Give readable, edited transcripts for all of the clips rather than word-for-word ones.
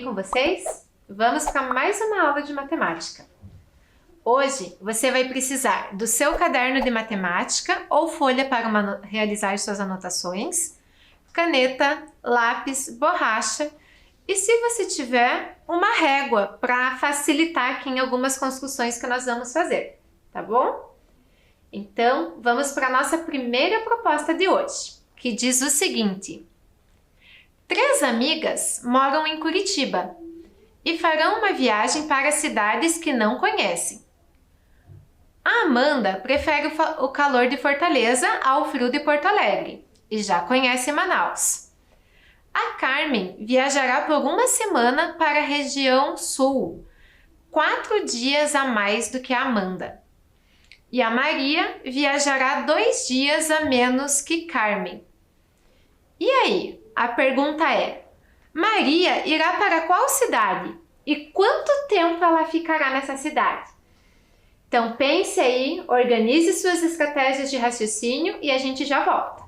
com vocês? Vamos para mais uma aula de matemática. Hoje você vai precisar do seu caderno de matemática ou folha para realizar suas anotações, caneta, lápis, borracha e, se você tiver, uma régua para facilitar aqui em algumas construções que nós vamos fazer, tá bom? Então, vamos para a nossa primeira proposta de hoje, que diz o seguinte: 3 amigas moram em Curitiba e farão uma viagem para cidades que não conhecem. A Amanda prefere o calor de Fortaleza ao frio de Porto Alegre e já conhece Manaus. A Carmen viajará por uma semana para a região sul, 4 dias a mais do que a Amanda. E a Maria viajará 2 dias a menos que Carmen. E aí, a pergunta é: Maria irá para qual cidade? E quanto tempo ela ficará nessa cidade? Então pense aí, organize suas estratégias de raciocínio e a gente já volta.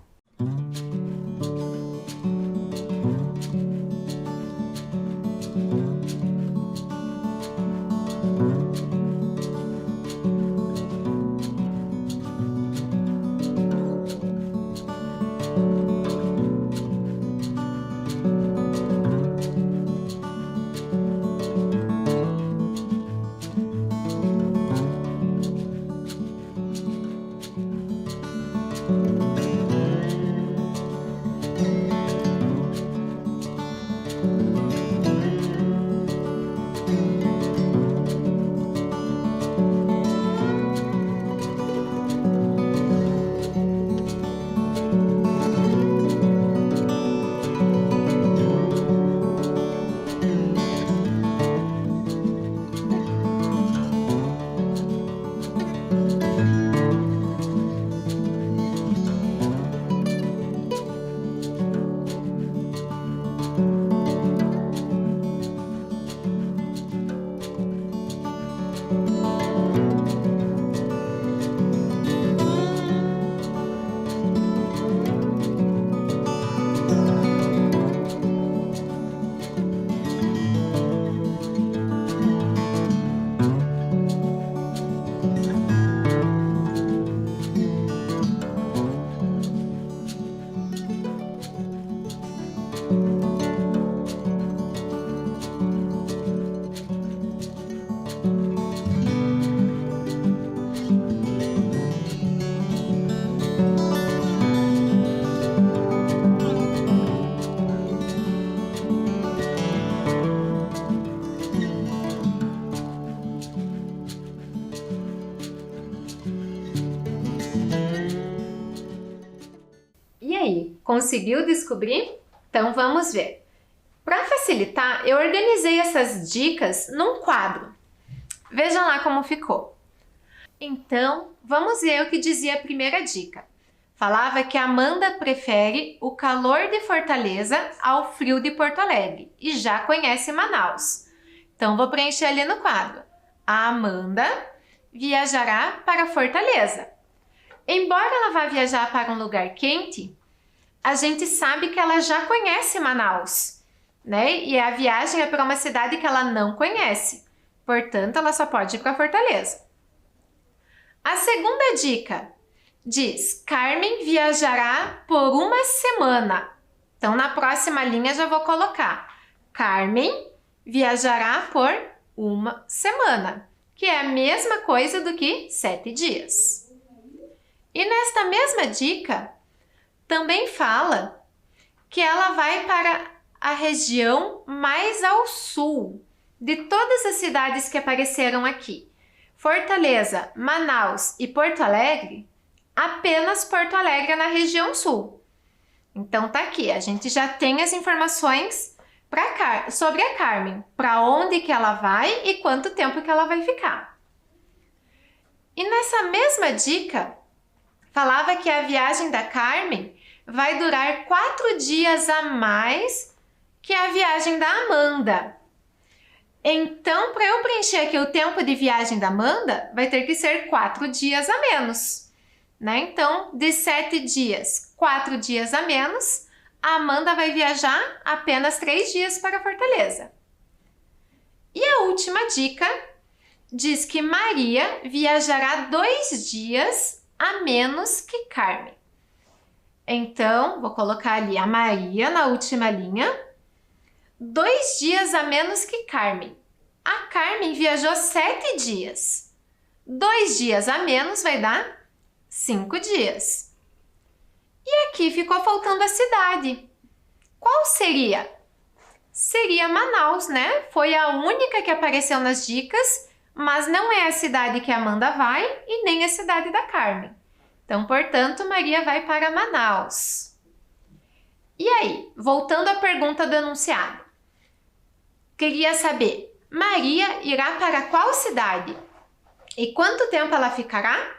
E aí, conseguiu descobrir? Então vamos ver. Para facilitar, eu organizei essas dicas num quadro. Vejam lá como ficou. Então, vamos ver o que dizia a primeira dica. Falava que a Amanda prefere o calor de Fortaleza ao frio de Porto Alegre e já conhece Manaus. Então, vou preencher ali no quadro. A Amanda viajará para Fortaleza. Embora ela vá viajar para um lugar quente, a gente sabe que ela já conhece Manaus, né? E a viagem é para uma cidade que ela não conhece. Portanto, ela só pode ir para Fortaleza. A segunda dica diz: Carmen viajará por uma semana. Então, na próxima linha já vou colocar: Carmen viajará por uma semana, que é a mesma coisa do que 7 dias. E nesta mesma dica, também fala que ela vai para a região mais ao sul de todas as cidades que apareceram aqui. Fortaleza, Manaus e Porto Alegre, apenas Porto Alegre é na região sul. Então tá aqui, a gente já tem as informações sobre a Carmen, para onde que ela vai e quanto tempo que ela vai ficar. E nessa mesma dica, falava que a viagem da Carmen vai durar 4 dias a mais que a viagem da Amanda. Então, para eu preencher aqui o tempo de viagem da Amanda, vai ter que ser 4 dias a menos, né? Então, de 7 dias, 4 dias a menos, a Amanda vai viajar apenas 3 dias para Fortaleza. E a última dica diz que Maria viajará 2 dias a menos que Carmen. Então, vou colocar ali a Maria na última linha. 2 dias a menos que Carmen. A Carmen viajou 7 dias. 2 dias a menos vai dar 5 dias. E aqui ficou faltando a cidade. Qual seria? Seria Manaus, né? Foi a única que apareceu nas dicas, mas não é a cidade que a Amanda vai e nem a cidade da Carmen. Então, portanto, Maria vai para Manaus. E aí, voltando à pergunta do enunciado. Queria saber, Maria irá para qual cidade? E quanto tempo ela ficará?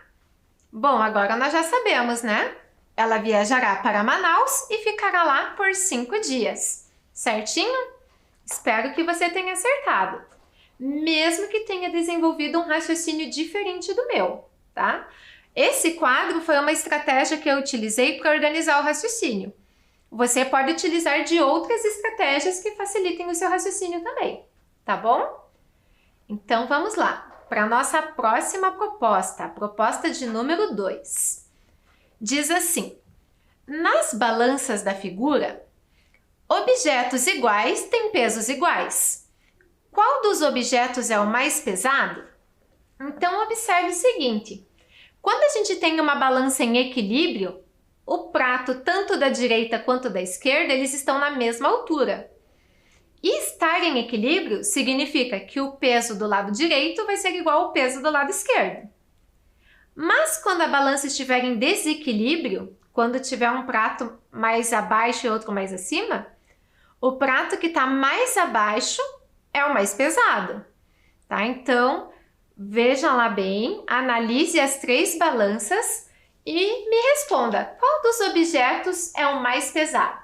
Bom, agora nós já sabemos, né? Ela viajará para Manaus e ficará lá por 5 dias. Certinho? Espero que você tenha acertado. Mesmo que tenha desenvolvido um raciocínio diferente do meu, tá? Esse quadro foi uma estratégia que eu utilizei para organizar o raciocínio. Você pode utilizar de outras estratégias que facilitem o seu raciocínio também, tá bom? Então vamos lá, para a nossa próxima proposta, a proposta de número 2. Diz assim: nas balanças da figura, objetos iguais têm pesos iguais. Qual dos objetos é o mais pesado? Então observe o seguinte: quando a gente tem uma balança em equilíbrio, o prato tanto da direita quanto da esquerda, eles estão na mesma altura. E estar em equilíbrio significa que o peso do lado direito vai ser igual ao peso do lado esquerdo. Mas quando a balança estiver em desequilíbrio, quando tiver um prato mais abaixo e outro mais acima, o prato que está mais abaixo é o mais pesado, tá? Então, veja lá bem, analise as 3 balanças e me responda, qual dos objetos é o mais pesado?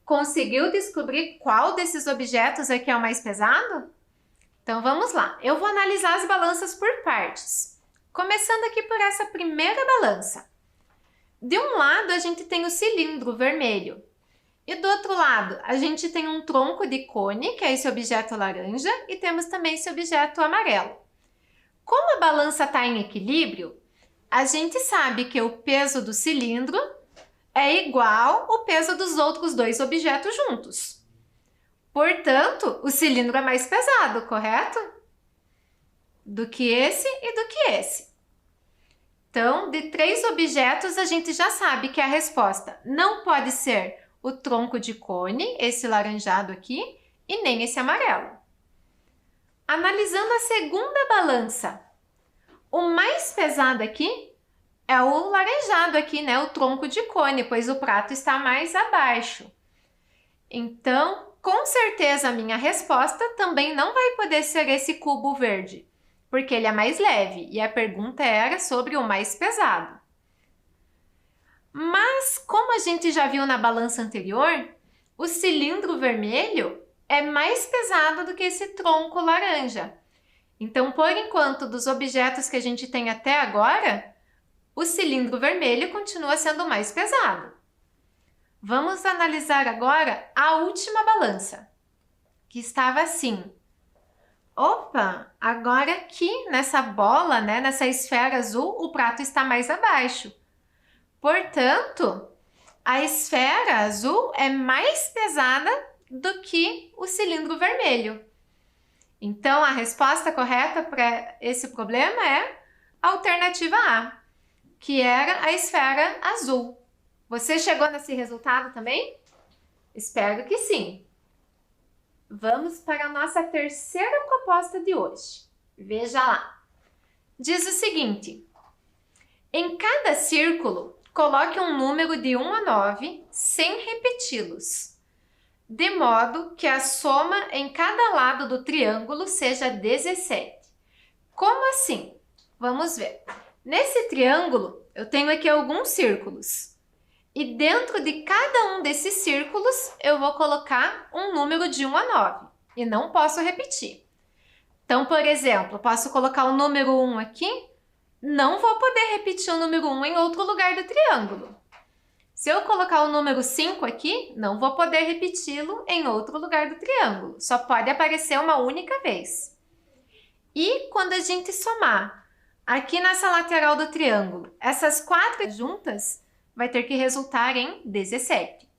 Conseguiu descobrir qual desses objetos aqui é o mais pesado? Então vamos lá, eu vou analisar as balanças por partes. Começando aqui por essa primeira balança. De um lado a gente tem o cilindro vermelho. E do outro lado a gente tem um tronco de cone, que é esse objeto laranja, e temos também esse objeto amarelo. Como a balança está em equilíbrio, a gente sabe que o peso do cilindro é igual ao peso dos outros dois objetos juntos. Portanto, o cilindro é mais pesado, correto? Do que esse e do que esse. Então, de 3 objetos, a gente já sabe que a resposta não pode ser o tronco de cone, esse laranjado aqui, e nem esse amarelo. Analisando a segunda balança, o mais pesado aqui é o laranjado aqui, né? O tronco de cone, pois o prato está mais abaixo. Então, com certeza a minha resposta também não vai poder ser esse cubo verde, porque ele é mais leve e a pergunta era sobre o mais pesado. Mas, como a gente já viu na balança anterior, o cilindro vermelho é mais pesado do que esse tronco laranja. Então, por enquanto, dos objetos que a gente tem até agora, o cilindro vermelho continua sendo mais pesado. Vamos analisar agora a última balança, que estava assim. Opa, agora aqui nessa bola, né, nessa esfera azul, o prato está mais abaixo. Portanto, a esfera azul é mais pesada do que o cilindro vermelho. Então, a resposta correta para esse problema é a alternativa A, que era a esfera azul. Você chegou nesse resultado também? Espero que sim. Vamos para a nossa terceira proposta de hoje. Veja lá. Diz o seguinte: em cada círculo, coloque um número de 1 a 9 sem repeti-los, de modo que a soma em cada lado do triângulo seja 17. Como assim? Vamos ver. Nesse triângulo, eu tenho aqui alguns círculos. E dentro de cada um desses círculos, eu vou colocar um número de 1 a 9. E não posso repetir. Então, por exemplo, posso colocar o número 1 aqui. Não vou poder repetir o número 1 em outro lugar do triângulo. Se eu colocar o número 5 aqui, não vou poder repeti-lo em outro lugar do triângulo. Só pode aparecer uma única vez. E quando a gente somar aqui nessa lateral do triângulo, essas 4 juntas, vai ter que resultar em 17.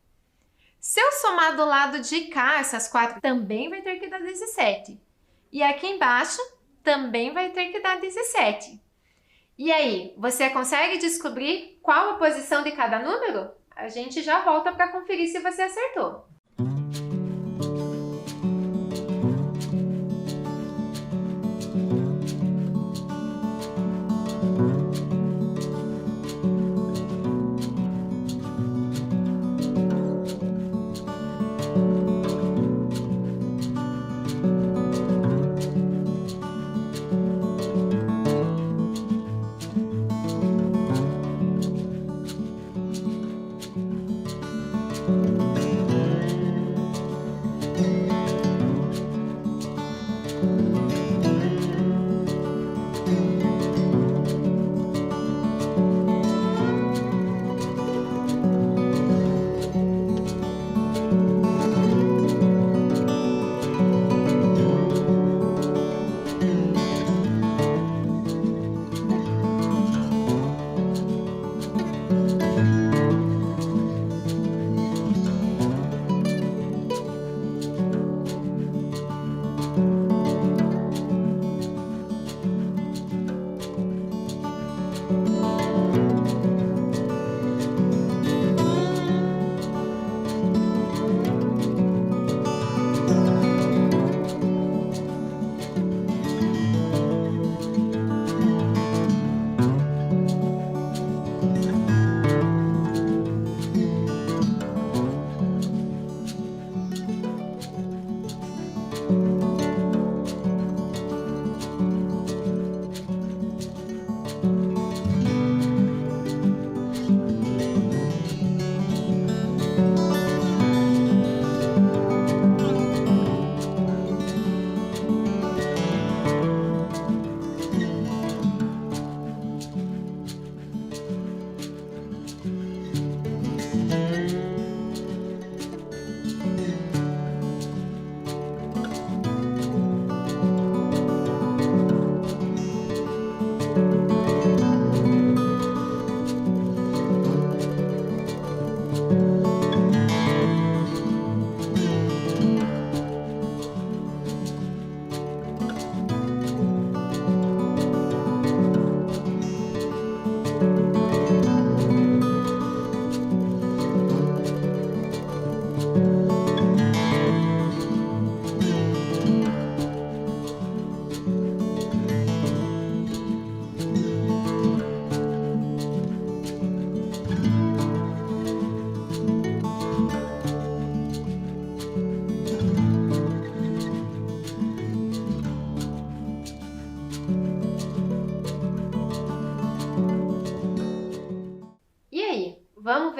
Se eu somar do lado de cá essas 4, também vai ter que dar 17. E aqui embaixo, também vai ter que dar 17. E aí, você consegue descobrir qual a posição de cada número? A gente já volta para conferir se você acertou.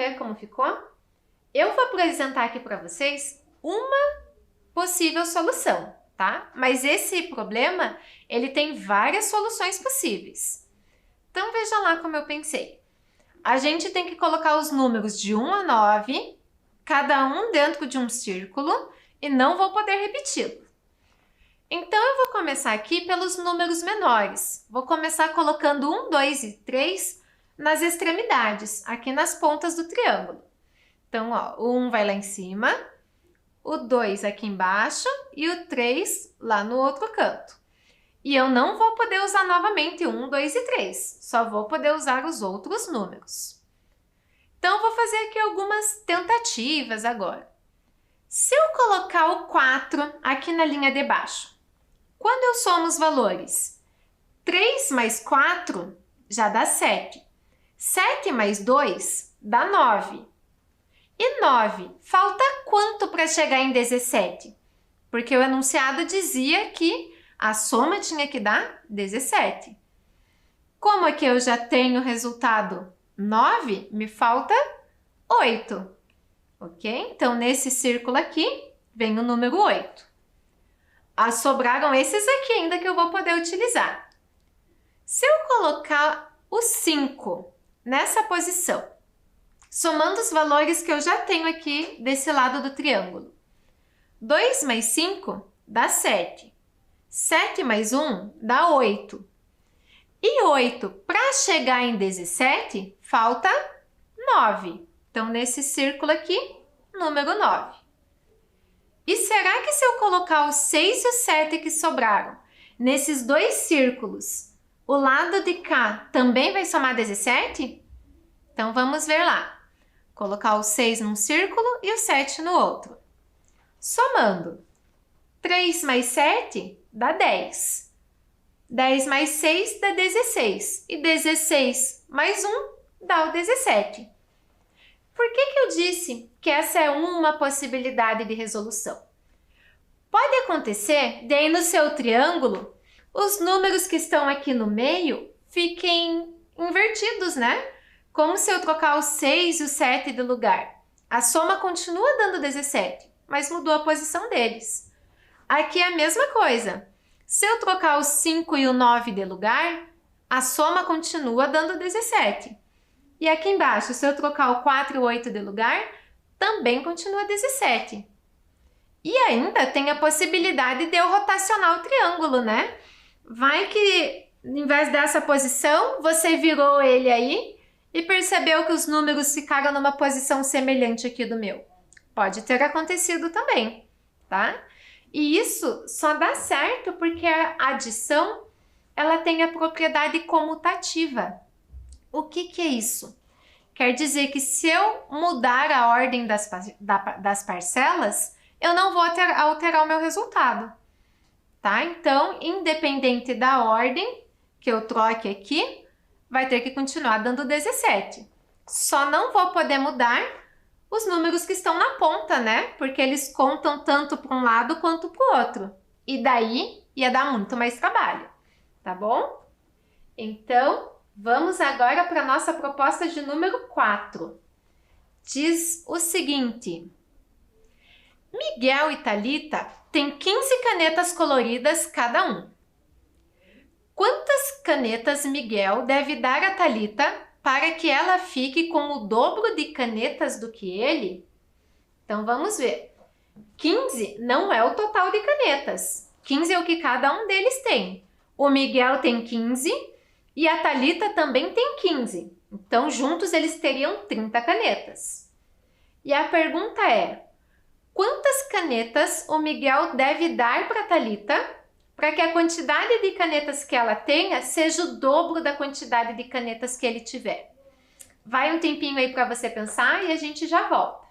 ver como ficou? Eu vou apresentar aqui para vocês uma possível solução, tá? Mas esse problema, ele tem várias soluções possíveis. Então, veja lá como eu pensei. A gente tem que colocar os números de 1 a 9, cada um dentro de um círculo, e não vou poder repeti-lo. Então, eu vou começar aqui pelos números menores. Vou começar colocando 1, 2 e 3 nas extremidades, aqui nas pontas do triângulo. Então, ó, o 1 vai lá em cima, o 2 aqui embaixo e o 3 lá no outro canto. E eu não vou poder usar novamente 1, 2 e 3, só vou poder usar os outros números. Então, eu vou fazer aqui algumas tentativas agora. Se eu colocar o 4 aqui na linha de baixo, quando eu somo os valores, 3 mais 4 já dá 7. 7 mais 2 dá 9. E 9, falta quanto para chegar em 17? Porque o enunciado dizia que a soma tinha que dar 17. Como aqui eu já tenho o resultado 9, me falta 8. Ok? Então, nesse círculo aqui, vem o número 8. Sobraram esses aqui ainda que eu vou poder utilizar. Se eu colocar o 5 nessa posição, somando os valores que eu já tenho aqui desse lado do triângulo. 2 mais 5 dá 7. 7 mais 1 dá 8. E 8, para chegar em 17, falta 9. Então, nesse círculo aqui, número 9. E será que se eu colocar o 6 e o 7 que sobraram nesses dois círculos, o lado de cá também vai somar 17? Então, vamos ver lá. Colocar o 6 num círculo e o 7 no outro. Somando, 3 mais 7 dá 10. 10 mais 6 dá 16. E 16 mais 1 dá o 17. Por que eu disse que essa é uma possibilidade de resolução? Pode acontecer de aí no seu triângulo, os números que estão aqui no meio fiquem invertidos, né? Como se eu trocar o 6 e o 7 de lugar. A soma continua dando 17, mas mudou a posição deles. Aqui é a mesma coisa. Se eu trocar o 5 e o 9 de lugar, a soma continua dando 17. E aqui embaixo, se eu trocar o 4 e o 8 de lugar, também continua 17. E ainda tem a possibilidade de eu rotacionar o triângulo, né? Vai que, em vez dessa posição, você virou ele aí e percebeu que os números ficaram numa posição semelhante aqui do meu. Pode ter acontecido também, tá? E isso só dá certo porque a adição, ela tem a propriedade comutativa. O que é isso? Quer dizer que se eu mudar a ordem das parcelas, eu não vou alterar o meu resultado, tá? Então, independente da ordem que eu troque aqui, vai ter que continuar dando 17. Só não vou poder mudar os números que estão na ponta, né? Porque eles contam tanto para um lado quanto para o outro. E daí ia dar muito mais trabalho, tá bom? Então, vamos agora para a nossa proposta de número 4. Diz o seguinte: Miguel e Thalita têm 15 canetas coloridas cada um. Quantas canetas Miguel deve dar a Thalita para que ela fique com o dobro de canetas do que ele? Então, vamos ver. 15 não é o total de canetas. 15 é o que cada um deles tem. O Miguel tem 15 e a Thalita também tem 15. Então, juntos eles teriam 30 canetas. E a pergunta é: quantas canetas o Miguel deve dar para a Thalita para que a quantidade de canetas que ela tenha seja o dobro da quantidade de canetas que ele tiver? Vai um tempinho aí para você pensar e a gente já volta.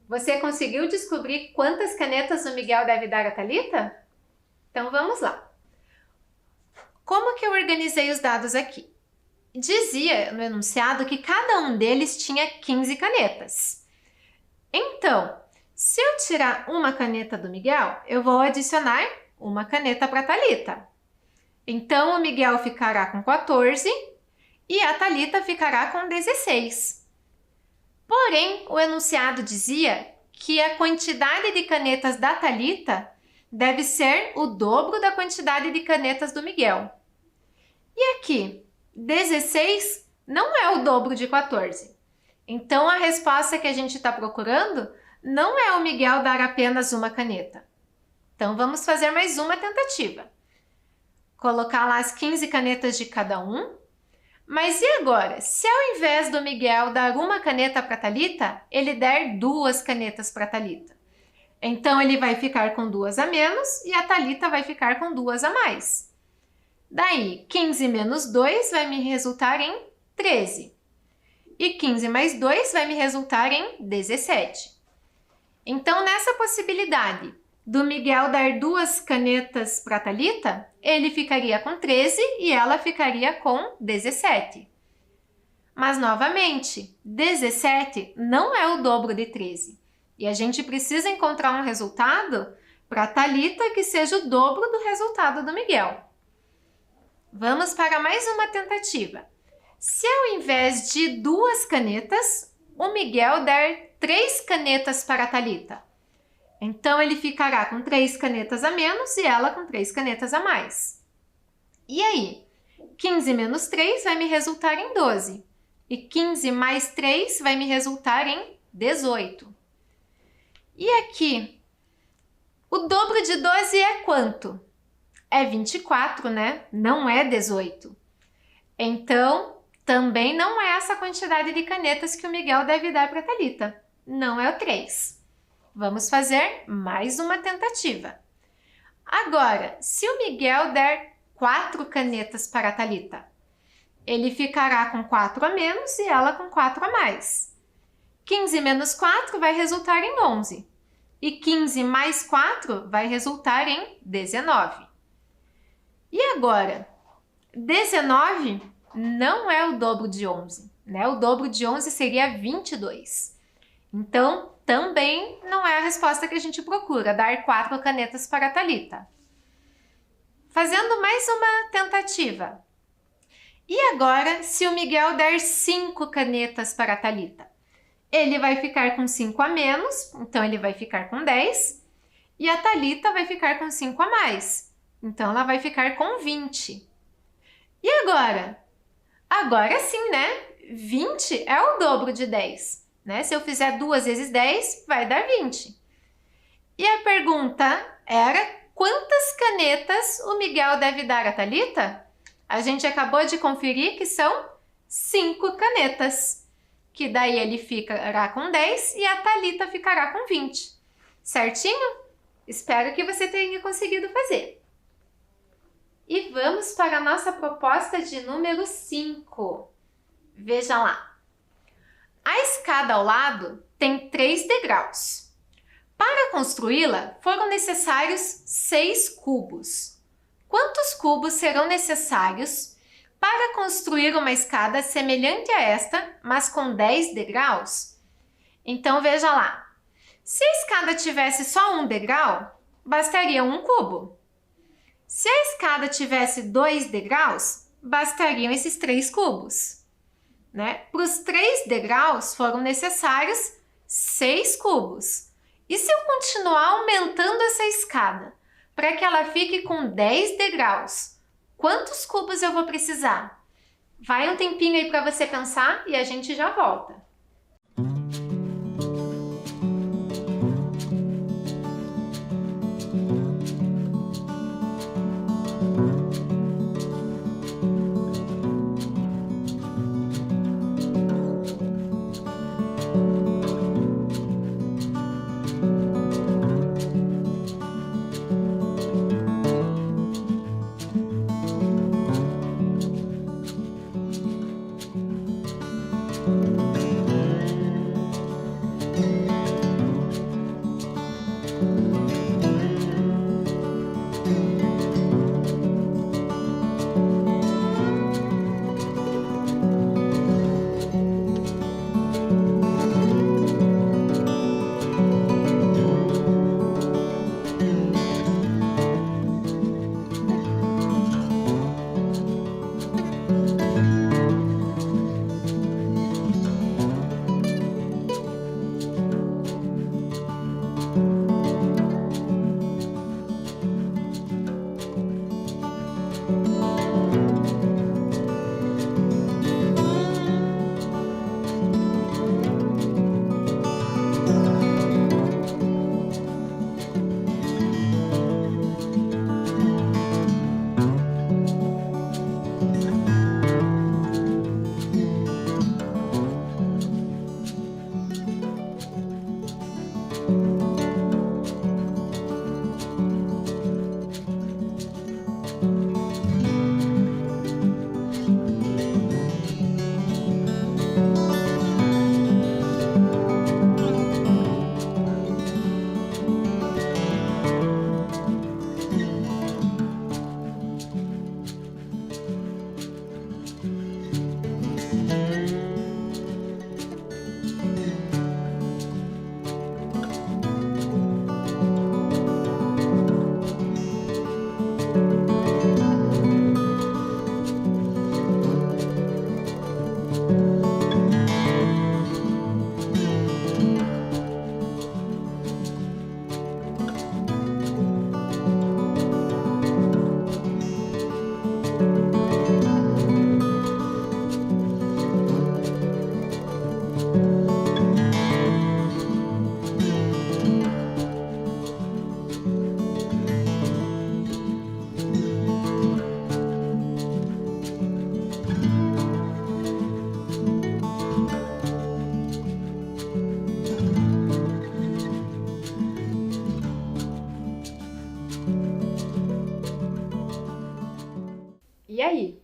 Você conseguiu descobrir quantas canetas o Miguel deve dar a Thalita? Então vamos lá. Como que eu organizei os dados aqui? Dizia no enunciado que cada um deles tinha 15 canetas. Então, se eu tirar uma caneta do Miguel, eu vou adicionar uma caneta para a Thalita. Então, o Miguel ficará com 14 e a Thalita ficará com 16. Porém, o enunciado dizia que a quantidade de canetas da Thalita deve ser o dobro da quantidade de canetas do Miguel. E aqui, 16 não é o dobro de 14. Então, a resposta que a gente está procurando não é o Miguel dar apenas uma caneta. Então, vamos fazer mais uma tentativa. Colocar lá as 15 canetas de cada um. Mas e agora? Se ao invés do Miguel dar uma caneta para a Thalita, ele der 2 canetas para a Thalita. Então, ele vai ficar com 2 a menos e a Thalita vai ficar com 2 a mais. Daí, 15 menos 2 vai me resultar em 13. E 15 mais 2 vai me resultar em 17. Então, nessa possibilidade do Miguel dar 2 canetas para a Thalita, ele ficaria com 13 e ela ficaria com 17. Mas, novamente, 17 não é o dobro de 13. E a gente precisa encontrar um resultado para a Thalita que seja o dobro do resultado do Miguel. Vamos para mais uma tentativa. Se ao invés de 2 canetas, o Miguel der 3 canetas para a Thalita, então ele ficará com 3 canetas a menos e ela com 3 canetas a mais. E aí? 15 menos 3 vai me resultar em 12. E 15 mais 3 vai me resultar em 18. E aqui? O dobro de 12 é quanto? É 24, né? Não é 18. Então, também não é essa quantidade de canetas que o Miguel deve dar para a Thalita. Não é o 3. Vamos fazer mais uma tentativa. Agora, se o Miguel der 4 canetas para a Thalita, ele ficará com 4 a menos e ela com 4 a mais. 15 menos 4 vai resultar em 11. E 15 mais 4 vai resultar em 19. E agora? 19 não é o dobro de 11, né? O dobro de 11 seria 22. Então, também não é a resposta que a gente procura, dar 4 canetas para a Thalita. Fazendo mais uma tentativa. E agora, se o Miguel der 5 canetas para a Thalita? Ele vai ficar com 5 a menos, então ele vai ficar com 10. E a Thalita vai ficar com 5 a mais, então ela vai ficar com 20. E agora? Agora sim, né? 20 é o dobro de 10. Né? Se eu fizer 2 vezes 10, vai dar 20. E a pergunta era: quantas canetas o Miguel deve dar a Thalita? A gente acabou de conferir que são 5 canetas. Que daí ele ficará com 10 e a Thalita ficará com 20. Certinho? Espero que você tenha conseguido fazer. E vamos para a nossa proposta de número 5. Veja lá. A escada ao lado tem 3 degraus. Para construí-la, foram necessários 6 cubos. Quantos cubos serão necessários para construir uma escada semelhante a esta, mas com 10 degraus? Então, veja lá. Se a escada tivesse só um degrau, bastaria um cubo. Se a escada tivesse 2 degraus, bastariam esses 3 cubos. Né? Para os 3 degraus foram necessários 6 cubos. E se eu continuar aumentando essa escada para que ela fique com 10 degraus, quantos cubos eu vou precisar? Vai um tempinho aí para você pensar e a gente já volta.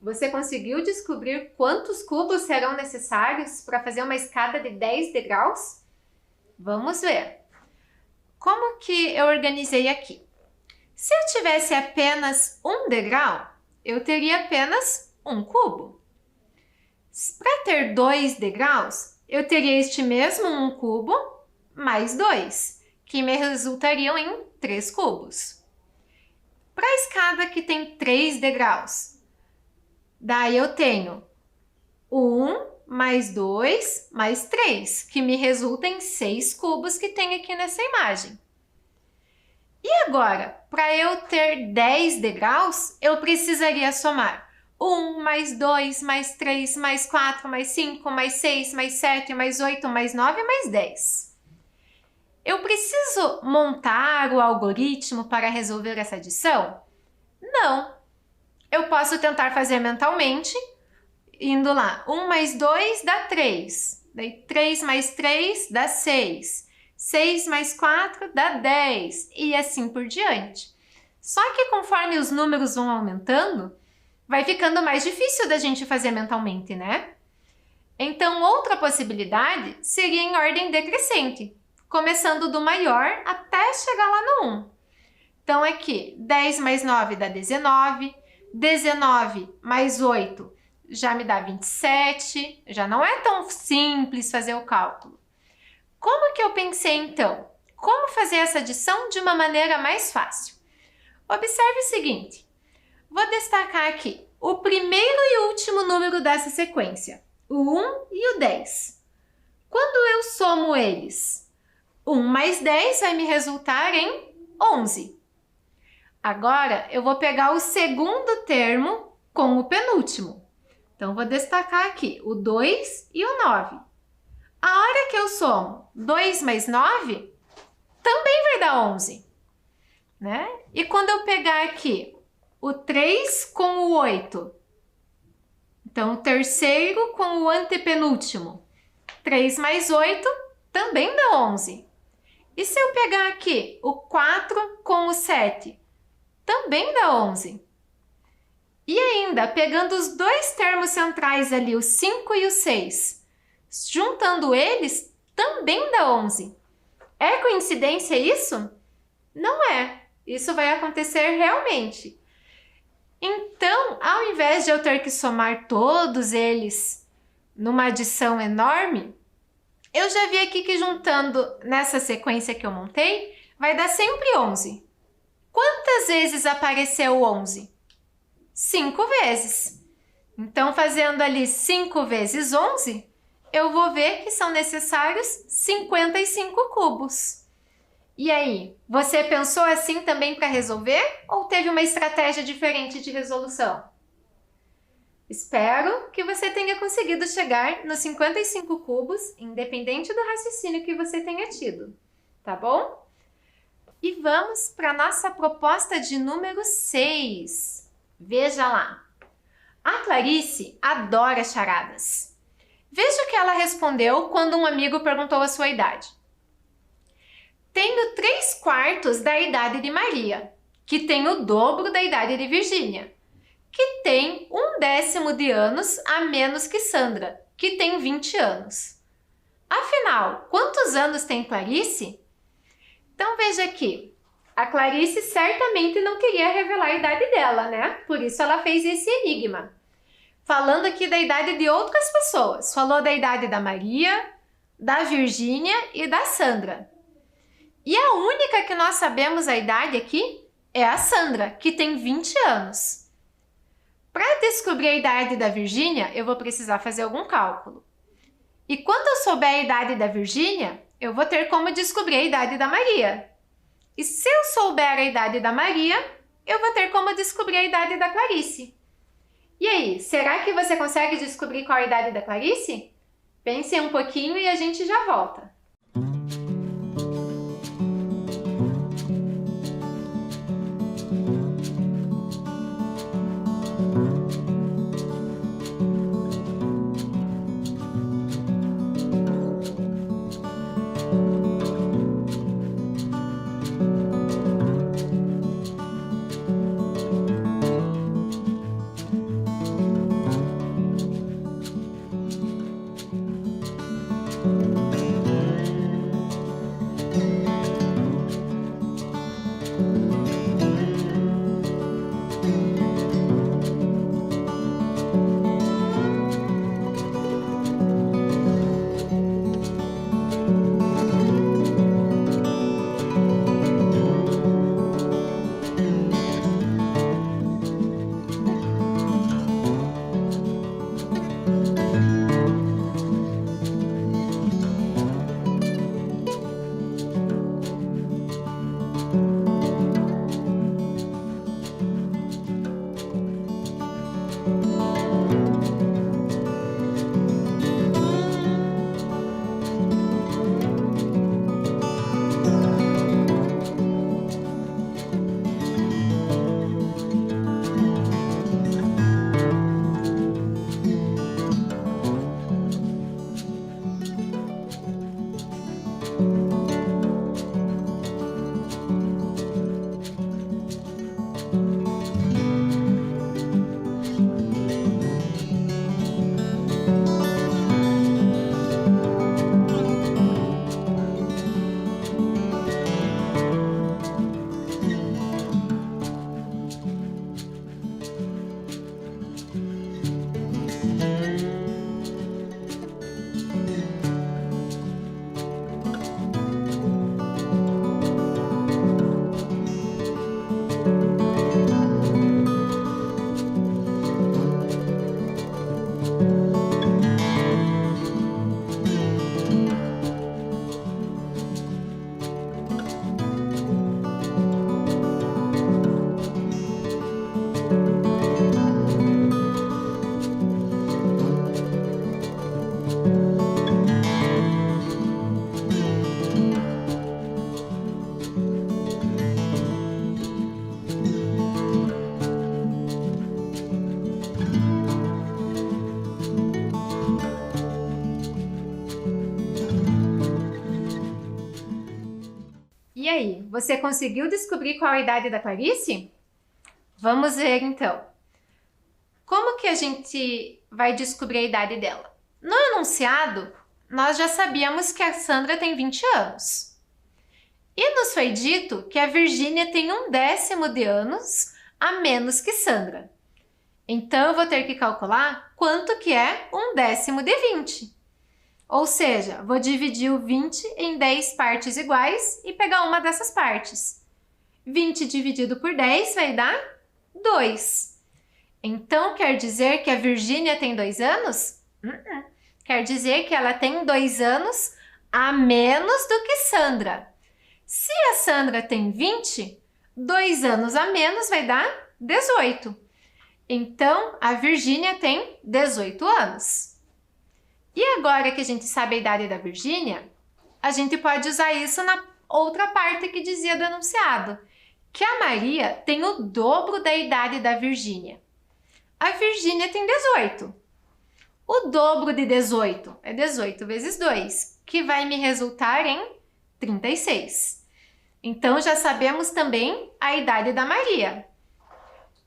Você conseguiu descobrir quantos cubos serão necessários para fazer uma escada de 10 degraus? Vamos ver. Como que eu organizei aqui? Se eu tivesse apenas um degrau, eu teria apenas um cubo. Para ter 2 degraus, eu teria este mesmo um cubo mais 2, que me resultariam em 3 cubos. Para a escada que tem 3 degraus, daí eu tenho 1 mais 2 mais 3, que me resulta em 6 cubos que tem aqui nessa imagem. E agora, para eu ter 10 degraus, eu precisaria somar 1 mais 2 mais 3 mais 4 mais 5 mais 6 mais 7 mais 8 mais 9 mais 10. Eu preciso montar o algoritmo para resolver essa adição? Não. Eu posso tentar fazer mentalmente, indo lá. 1 mais 2 dá 3. Daí 3 mais 3 dá 6. 6 mais 4 dá 10. E assim por diante. Só que conforme os números vão aumentando, vai ficando mais difícil da gente fazer mentalmente, né? Então, outra possibilidade seria em ordem decrescente, começando do maior até chegar lá no 1. Então, aqui, 10 mais 9 dá 19, 19 mais 8 já me dá 27, já não é tão simples fazer o cálculo. Como que eu pensei, então? Como fazer essa adição de uma maneira mais fácil? Observe o seguinte, vou destacar aqui o primeiro e último número dessa sequência, o 1 e o 10. Quando eu somo eles, 1 mais 10 vai me resultar em 11. Agora, eu vou pegar o segundo termo com o penúltimo. Então, vou destacar aqui o 2 e o 9. A hora que eu somo 2 mais 9, também vai dar 11. Né? E quando eu pegar aqui o 3 com o 8, então o terceiro com o antepenúltimo, 3 mais 8 também dá 11. E se eu pegar aqui o 4 com o 7, também dá 11. E ainda, pegando os dois termos centrais ali, o 5 e o 6, juntando eles, também dá 11. É coincidência isso? Não é. Isso vai acontecer realmente. Então, ao invés de eu ter que somar todos eles numa adição enorme, eu já vi aqui que juntando nessa sequência que eu montei, vai dar sempre 11. Quantas vezes apareceu 11? 5 vezes. Então, fazendo ali 5 vezes 11, eu vou ver que são necessários 55 cubos. E aí, você pensou assim também para resolver ou teve uma estratégia diferente de resolução? Espero que você tenha conseguido chegar nos 55 cubos, independente do raciocínio que você tenha tido, tá bom? E vamos para a nossa proposta de número 6. Veja lá. A Clarice adora charadas. Veja o que ela respondeu quando um amigo perguntou a sua idade. Tenho 3/4 da idade de Maria, que tem o dobro da idade de Virgínia, que tem 1/10 de anos a menos que Sandra, que tem 20 anos. Afinal, quantos anos tem Clarice? Então veja aqui, a Clarice certamente não queria revelar a idade dela, né? Por isso ela fez esse enigma. Falando aqui da idade de outras pessoas, falou da idade da Maria, da Virgínia e da Sandra. E a única que nós sabemos a idade aqui é a Sandra, que tem 20 anos. Para descobrir a idade da Virgínia, eu vou precisar fazer algum cálculo. E quando eu souber a idade da Virgínia, eu vou ter como descobrir a idade da Maria. E se eu souber a idade da Maria, eu vou ter como descobrir a idade da Clarice. E aí, será que você consegue descobrir qual a idade da Clarice? Pense um pouquinho e a gente já volta. E aí, você conseguiu descobrir qual a idade da Clarice? Vamos ver então. Como que a gente vai descobrir a idade dela? No enunciado, nós já sabíamos que a Sandra tem 20 anos. E nos foi dito que a Virgínia tem 1/10 de anos a menos que Sandra. Então, eu vou ter que calcular quanto que é 1/10 de 20. Ou seja, vou dividir o 20 em 10 partes iguais e pegar uma dessas partes. 20 dividido por 10 vai dar 2. Então, quer dizer que a Virgínia tem 2 anos? Quer dizer que ela tem 2 anos a menos do que Sandra. Se a Sandra tem 20, 2 anos a menos vai dar 18. Então, a Virgínia tem 18 anos. E agora que a gente sabe a idade da Virgínia, a gente pode usar isso na outra parte que dizia do enunciado, que a Maria tem o dobro da idade da Virgínia. A Virgínia tem 18. O dobro de 18 é 18 vezes 2, que vai me resultar em 36. Então, já sabemos também a idade da Maria.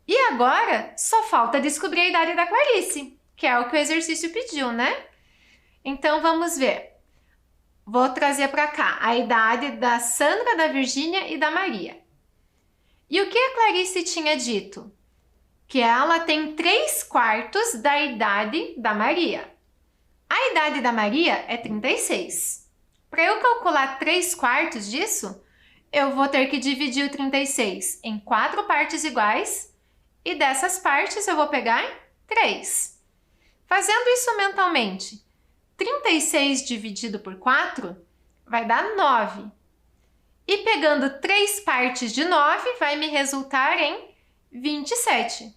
E agora, só falta descobrir a idade da Clarice, que é o que o exercício pediu, né? Então, vamos ver. Vou trazer para cá a idade da Sandra, da Virgínia e da Maria. E o que a Clarice tinha dito? Que ela tem 3/4 da idade da Maria. A idade da Maria é 36. Para eu calcular 3/4 disso, eu vou ter que dividir o 36 em 4 partes iguais e dessas partes eu vou pegar 3. Fazendo isso mentalmente, 36 dividido por 4 vai dar 9. E pegando 3 partes de 9 vai me resultar em 27.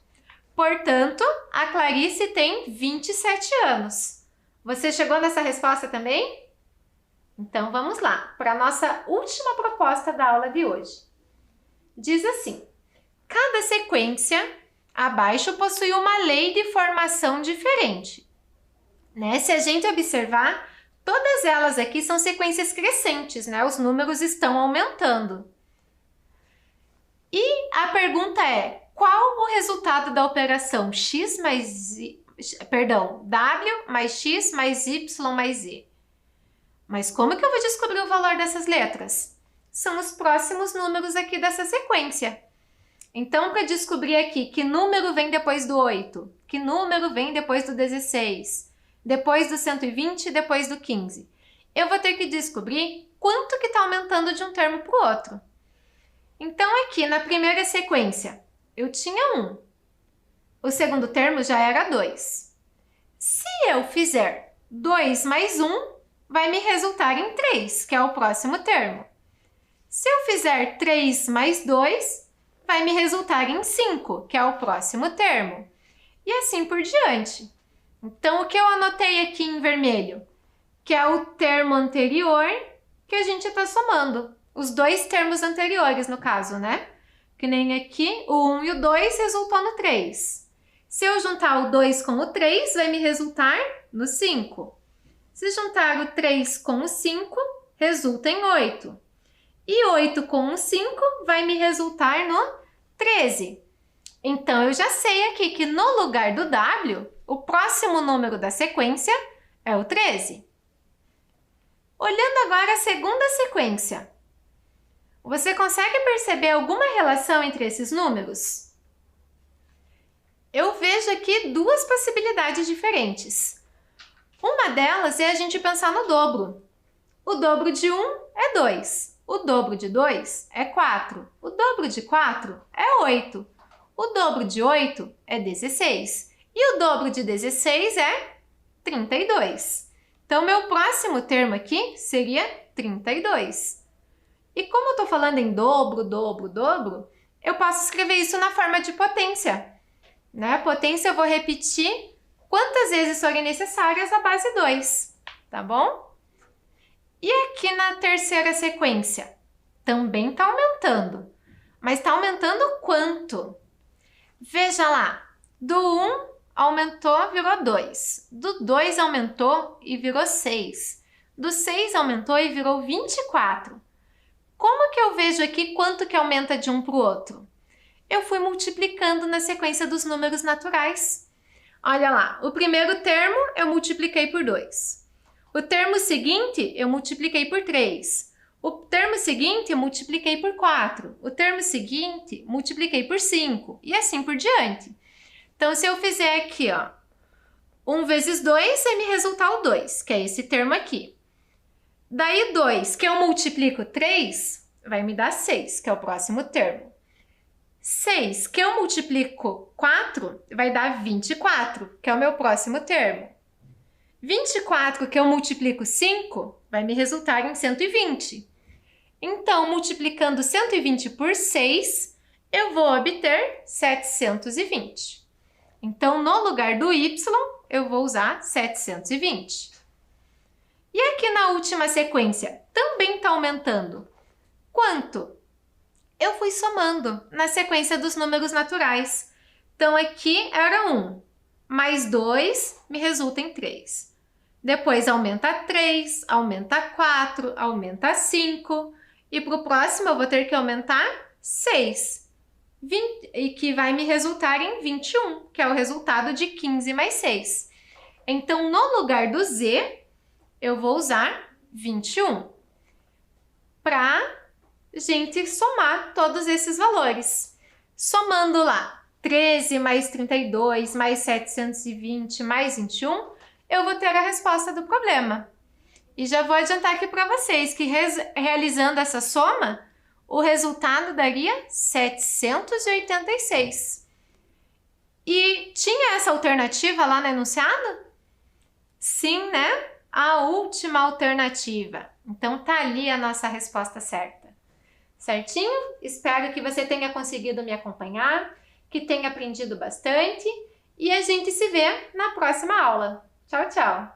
Portanto, a Clarice tem 27 anos. Você chegou nessa resposta também? Então vamos lá, para a nossa última proposta da aula de hoje. Diz assim: cada sequência abaixo possui uma lei de formação diferente. Se a gente observar, todas elas aqui são sequências crescentes, Os números estão aumentando. E a pergunta é: qual o resultado da operação W mais X mais Y mais Z? Mas como que eu vou descobrir o valor dessas letras? São os próximos números aqui dessa sequência. Então, para descobrir aqui que número vem depois do 8, que número vem depois do 16, depois do 120 e depois do 15, eu vou ter que descobrir quanto que está aumentando de um termo para o outro. Então, aqui na primeira sequência, eu tinha 1. O segundo termo já era 2. Se eu fizer 2 mais 1, vai me resultar em 3, que é o próximo termo. Se eu fizer 3 mais 2, vai me resultar em 5, que é o próximo termo. E assim por diante. Então, o que eu anotei aqui em vermelho? Que é o termo anterior que a gente está somando. Os dois termos anteriores, no caso, né? Que nem aqui, o 1 e o 2 resultou no 3. Se eu juntar o 2 com o 3, vai me resultar no 5. Se juntar o 3 com o 5, resulta em 8. E 8 com o 5 vai me resultar no 13. Então, eu já sei aqui que no lugar do W, o próximo número da sequência é o 13. Olhando agora a segunda sequência, você consegue perceber alguma relação entre esses números? Eu vejo aqui duas possibilidades diferentes. Uma delas é a gente pensar no dobro. O dobro de 1 é 2. O dobro de 2 é 4. O dobro de 4 é 8. O dobro de 8 é 16. E o dobro de 16 é 32. Então, meu próximo termo aqui seria 32. E como eu estou falando em dobro, dobro, dobro, eu posso escrever isso na forma de potência. Né? Potência eu vou repetir quantas vezes forem necessárias a base 2, tá bom? E aqui na terceira sequência, também está aumentando. Mas está aumentando quanto? Veja lá, do 1 aumentou, virou 2. Do 2 aumentou e virou 6. Do 6 aumentou e virou 24. Como que eu vejo aqui quanto que aumenta de um para o outro? Eu fui multiplicando na sequência dos números naturais. Olha lá, o primeiro termo eu multipliquei por 2. O termo seguinte eu multipliquei por 3. O termo seguinte eu multipliquei por 4. O termo seguinte multipliquei por 5. E assim por diante. Então, se eu fizer aqui, ó, 1 vezes 2, vai me resultar o 2, que é esse termo aqui. Daí 2, que eu multiplico 3, vai me dar 6, que é o próximo termo. 6, que eu multiplico 4, vai dar 24, que é o meu próximo termo. 24, que eu multiplico 5, vai me resultar em 120. Então, multiplicando 120 por 6, eu vou obter 720. Então, no lugar do y, eu vou usar 720. E aqui na última sequência, também está aumentando. Quanto? Eu fui somando na sequência dos números naturais. Então, aqui era 1, mais 2 me resulta em 3. Depois aumenta 3, aumenta 4, aumenta 5. E para o próximo eu vou ter que aumentar 6. E que vai me resultar em 21, que é o resultado de 15 mais 6. Então, no lugar do Z, eu vou usar 21 para gente somar todos esses valores. Somando lá 13 mais 32 mais 720 mais 21, eu vou ter a resposta do problema. E já vou adiantar aqui para vocês que realizando essa soma, o resultado daria 786. E tinha essa alternativa lá no enunciado? Sim, né? A última alternativa. Então, tá ali a nossa resposta certa. Certinho? Espero que você tenha conseguido me acompanhar, que tenha aprendido bastante e a gente se vê na próxima aula. Tchau, tchau!